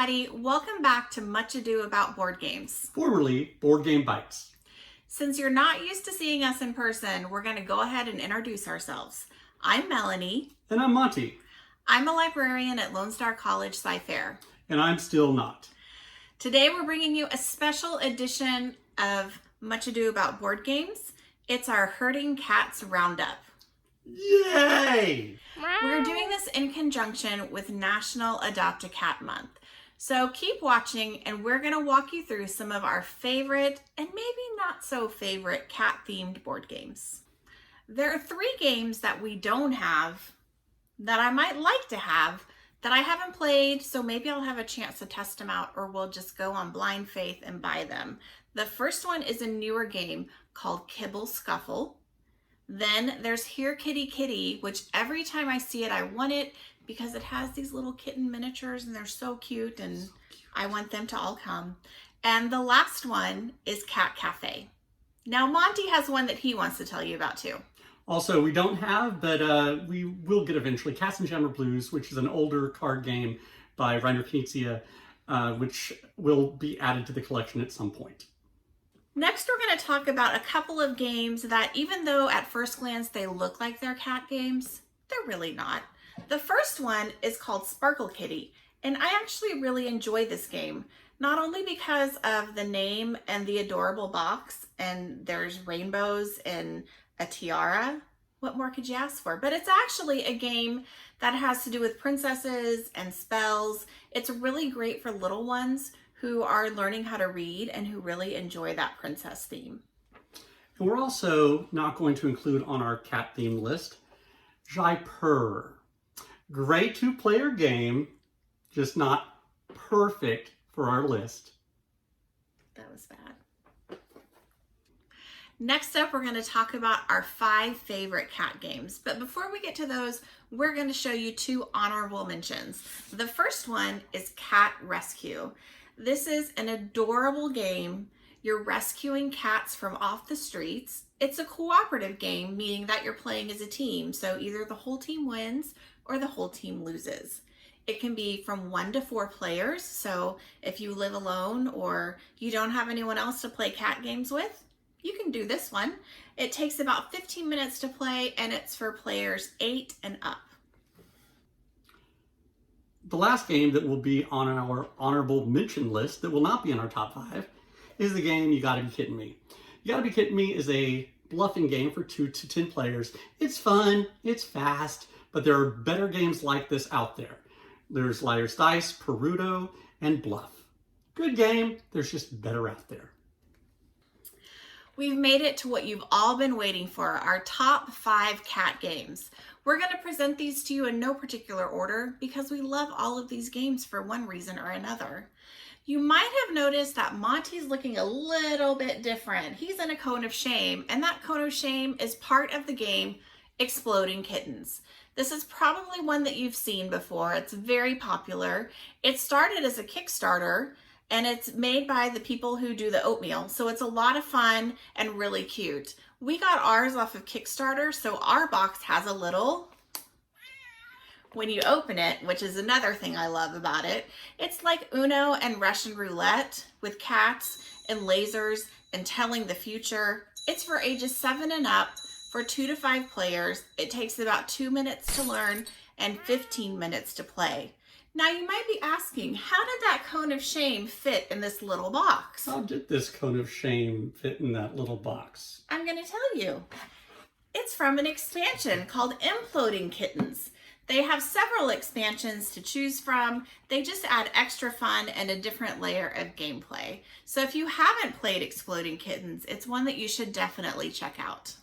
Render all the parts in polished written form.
everybody. Welcome back to Much Ado About Board Games. Formerly Board Game Bites. Since you're not used to seeing us in person, we're going to go ahead and introduce ourselves. I'm Melanie. And I'm Monte. I'm a librarian at Lone Star College Sci-Fair. And I'm still not. Today we're bringing you a special edition of Much Ado About Board Games. It's our Herding Cats Roundup. Yay! We're doing this in conjunction with National Adopt a Cat Month. So keep watching and we're going to walk you through some of our favorite and maybe not so favorite cat-themed board games. There are 3 games that we don't have that I might like to have that I haven't played, so maybe I'll have a chance to test them out or we'll just go on blind faith and buy them. The first one is a newer game called Kibble Scuffle. Then there's Here Kitty Kitty, which every time I see it, I want it because it has these little kitten miniatures and they're so cute and I want them to all come. And the last one is Cat Cafe. Now Monty has one that he wants to tell you about too. Also, we don't have, but we will get eventually, Cats and Jammer Blues, which is an older card game by Reiner Knizia, which will be added to the collection at some point. Next, we're going to talk about a couple of games that even though at first glance they look like they're cat games, they're really not. The first one is called Sparkle Kitty, and I actually really enjoy this game, not only because of the name and the adorable box, and there's rainbows and a tiara. What more could you ask for? But it's actually a game that has to do with princesses and spells. It's really great for little ones who are learning how to read and who really enjoy that princess theme. And we're also not going to include on our cat theme list, Jai Purr. Great 2-player game, just not perfect for our list. That was bad. Next up, we're going to talk about our 5 favorite cat games. But before we get to those, we're going to show you 2 honorable mentions. The first one is Cat Rescue. This is an adorable game. You're rescuing cats from off the streets. It's a cooperative game, meaning that you're playing as a team. So either the whole team wins or the whole team loses. It can be from 1 to 4 players. So if you live alone or you don't have anyone else to play cat games with, you can do this one. It takes about 15 minutes to play and it's for players 8 and up. The last game that will be on our honorable mention list that will not be in our top 5 is the game You Gotta Be Kidding Me. You Gotta Be Kidding Me is a bluffing game for 2 to 10 players. It's fun, it's fast, but there are better games like this out there. There's Liar's Dice, Perudo, and Bluff. Good game, there's just better out there. We've made it to what you've all been waiting for, our top 5 cat games. We're going to present these to you in no particular order because we love all of these games for one reason or another. You might have noticed that Monty's looking a little bit different. He's in a cone of shame, and that cone of shame is part of the game Exploding Kittens. This is probably one that you've seen before. It's very popular. It started as a Kickstarter, and it's made by the people who do the oatmeal. So it's a lot of fun and really cute. We got ours off of Kickstarter, so our box has a little, when you open it, which is another thing I love about it, it's like Uno and Russian roulette with cats and lasers and telling the future. It's for ages 7 and up for 2 to 5 players. It takes about 2 minutes to learn and 15 minutes to play. Now you might be asking, how did that cone of shame fit in this little box? How did this cone of shame fit in that little box? I'm going to tell you. It's from an expansion called Imploding Kittens. They have several expansions to choose from. They just add extra fun and a different layer of gameplay. So if you haven't played Exploding Kittens, it's one that you should definitely check out.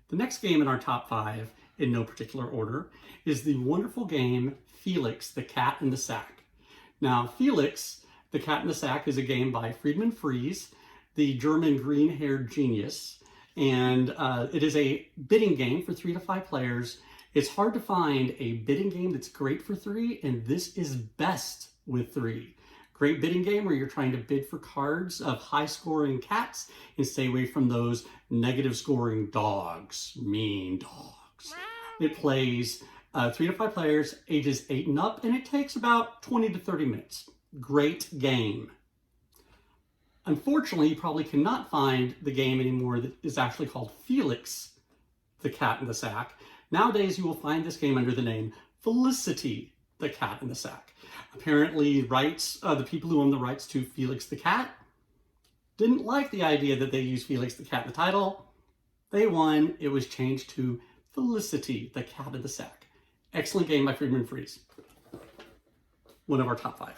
The next game in our top 5, in no particular order, is the wonderful game Felix, the Cat in the Sack. Now, Felix, the Cat in the Sack is a game by Friedman Fries, the German green-haired genius, and it is a bidding game for 3 to 5 players. It's hard to find a bidding game that's great for 3, and this is best with 3. Great bidding game where you're trying to bid for cards of high-scoring cats and stay away from those negative-scoring dogs, mean dogs. It plays 3 to 5 players, ages 8 and up, and it takes about 20 to 30 minutes. Great game. Unfortunately, you probably cannot find the game anymore that is actually called Felix, the Cat in the Sack. Nowadays, you will find this game under the name Felicity, the Cat in the Sack. Apparently, the people who own the rights to Felix the Cat didn't like the idea that they used Felix the Cat in the title. They won. It was changed to Felicity, the Cat in the Sack. Excellent game by Friedman Freeze. One of our top 5.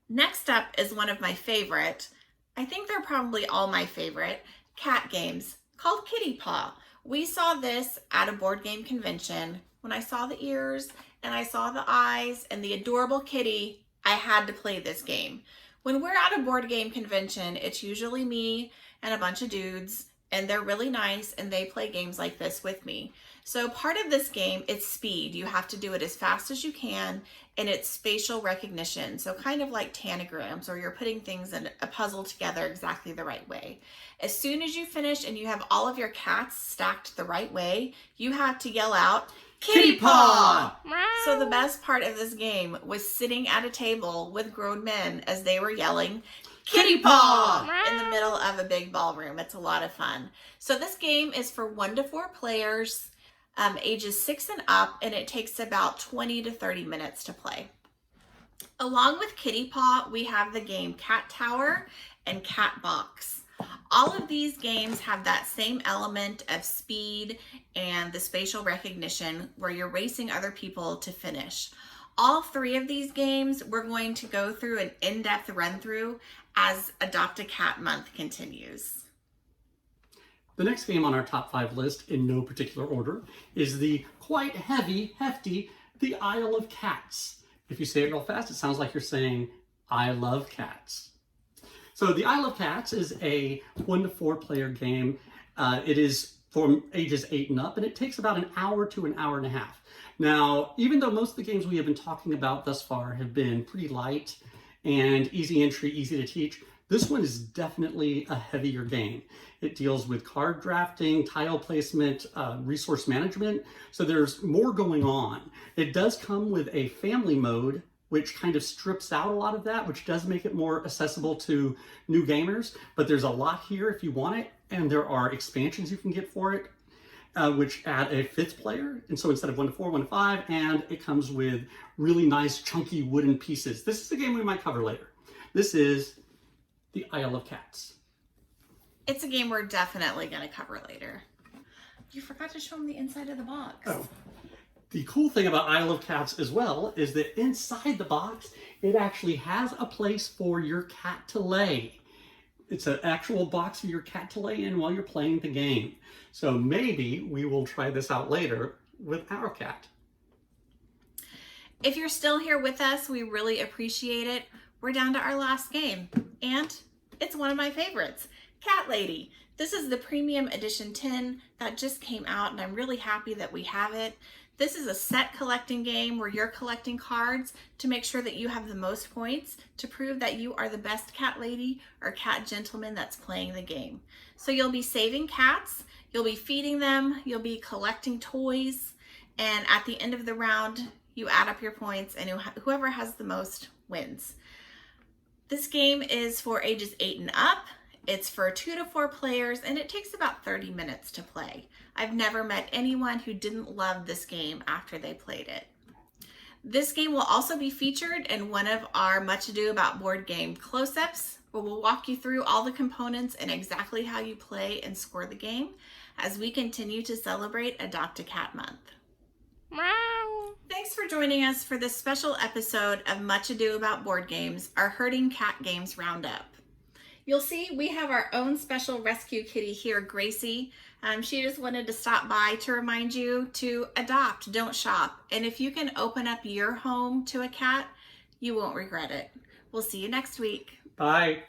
Next up is one of my favorite, I think they're probably all my favorite, cat games called Kitty Paw. We saw this at a board game convention. When I saw the ears and I saw the eyes and the adorable kitty, I had to play this game. When we're at a board game convention, it's usually me and a bunch of dudes, and they're really nice and they play games like this with me. So part of this game, it's speed. You have to do it as fast as you can, and it's spatial recognition. So kind of like tanagrams, or you're putting things in a puzzle together exactly the right way. As soon as you finish and you have all of your cats stacked the right way, you have to yell out, "Kitty Paw!" So the best part of this game was sitting at a table with grown men as they were yelling, "Kitty Paw!" in the middle of a big ballroom. It's a lot of fun. So this game is for 1 to 4 players, ages 6 and up, and it takes about 20 to 30 minutes to play. Along with Kitty Paw, we have the game Cat Tower and Cat Box. All of these games have that same element of speed and the spatial recognition where you're racing other people to finish. All 3 of these games, we're going to go through an in-depth run-through as Adopt a Cat Month continues. The next game on our top 5 list, in no particular order, is the quite hefty, The Isle of Cats. If you say it real fast, it sounds like you're saying, "I love cats." So The Isle of Cats is a 1 to 4 player game. It is for ages 8 and up, and it takes about an hour to an hour and a half. Now, even though most of the games we have been talking about thus far have been pretty light and easy entry, easy to teach, this one is definitely a heavier game. It deals with card drafting, tile placement, resource management, so there's more going on. It does come with a family mode, which kind of strips out a lot of that, which does make it more accessible to new gamers, but there's a lot here if you want it, and there are expansions you can get for it, which add a 5th player. And so instead of 1 to 4, 1 to 5, and it comes with really nice chunky wooden pieces. This is a game we might cover later. This is The Isle of Cats. It's a game we're definitely going to cover later. You forgot to show them the inside of the box. Oh. The cool thing about Isle of Cats as well is that inside the box, it actually has a place for your cat to lay. It's an actual box for your cat to lay in while you're playing the game. So maybe we will try this out later with our cat. If you're still here with us, we really appreciate it. We're down to our last game, and it's one of my favorites, Cat Lady. This is the premium edition tin that just came out, and I'm really happy that we have it. This is a set collecting game where you're collecting cards to make sure that you have the most points to prove that you are the best cat lady or cat gentleman that's playing the game. So you'll be saving cats, you'll be feeding them, you'll be collecting toys, and at the end of the round, you add up your points, and whoever has the most wins. This game is for ages 8 and up. It's for 2 to 4 players, and it takes about 30 minutes to play. I've never met anyone who didn't love this game after they played it. This game will also be featured in one of our Much Ado About Board Game close-ups, where we'll walk you through all the components and exactly how you play and score the game as we continue to celebrate Adopt a Cat Month. Meow. Thanks for joining us for this special episode of Much Ado About Board Games, our Herding Cat Games Roundup. You'll see we have our own special rescue kitty here, Gracie. She just wanted to stop by to remind you to adopt, don't shop. And if you can open up your home to a cat, you won't regret it. We'll see you next week. Bye.